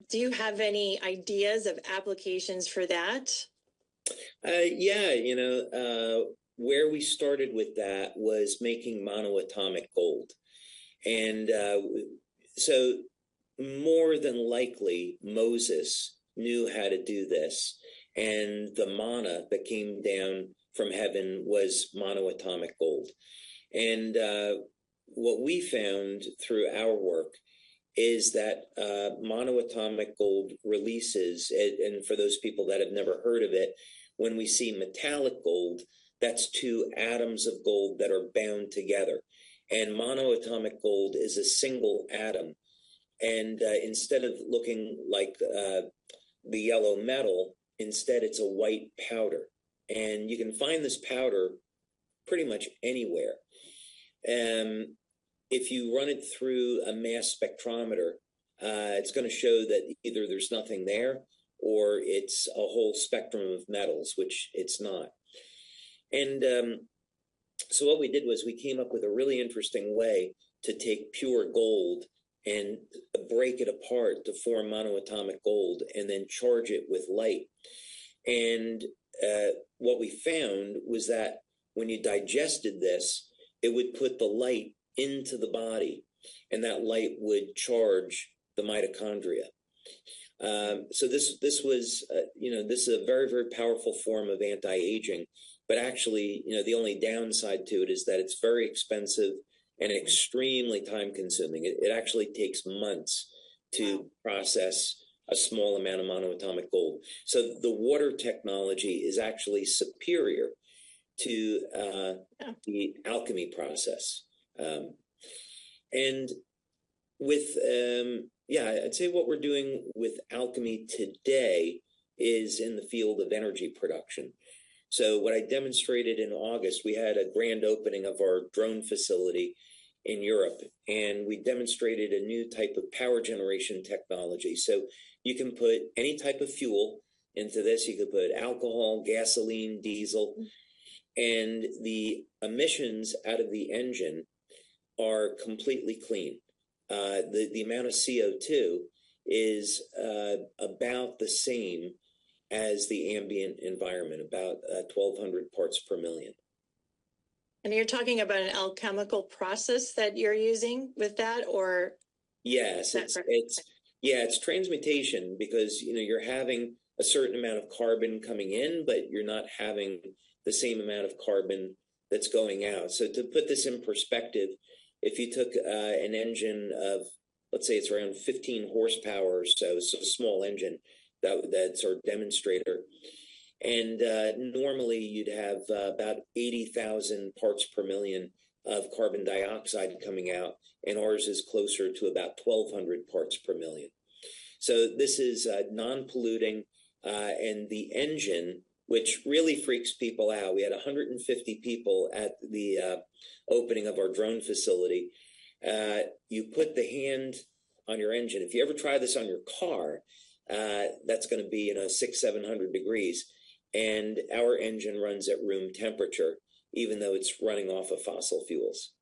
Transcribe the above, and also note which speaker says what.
Speaker 1: Do you have any ideas of applications for that?
Speaker 2: Yeah, where we started with that was making monoatomic gold. And so more than likely, Moses knew how to do this. And the manna that came down from heaven was monoatomic gold. And what we found through our work is that monoatomic gold releases, and for those people that have never heard of it, when we see metallic gold, that's two atoms of gold that are bound together. And monoatomic gold is a single atom. And instead of looking like the yellow metal, instead it's a white powder. And you can find this powder pretty much anywhere. If you run it through a mass spectrometer, it's going to show that either there's nothing there or it's a whole spectrum of metals, which it's not. And so what we did was we came up with a really interesting way to take pure gold and break it apart to form monoatomic gold and then charge it with light. And what we found was that when you digested this, it would put the light into the body, and that light would charge the mitochondria. So this was, this is a very, very powerful form of anti-aging. But actually, the only downside to it is that it's very expensive and extremely time-consuming. It actually takes months to process a small amount of monoatomic gold. So the water technology is actually superior to the alchemy process. And with, I'd say what we're doing with alchemy today is in the field of energy production. So what I demonstrated in August, we had a grand opening of our drone facility in Europe, and we demonstrated a new type of power generation technology. So you can put any type of fuel into this. You could put alcohol, gasoline, diesel, and the emissions out of the engine are completely clean. The amount of CO2 is about the same as the ambient environment, about 1,200 parts per million.
Speaker 1: And you're talking about an alchemical process that you're using with that, or?
Speaker 2: Yes, it's transmutation, because you're having a certain amount of carbon coming in, but you're not having the same amount of carbon that's going out. So to put this in perspective, if you took an engine of, let's say it's around 15 horsepower or so a small engine, that's our demonstrator, and normally you'd have about 80,000 parts per million of carbon dioxide coming out, and ours is closer to about 1,200 parts per million. So this is non-polluting, and the engine, which really freaks people out. We had 150 people at the opening of our drone facility. You put the hand on your engine. If you ever try this on your car, that's going to be 600-700 degrees, and our engine runs at room temperature, even though it's running off of fossil fuels.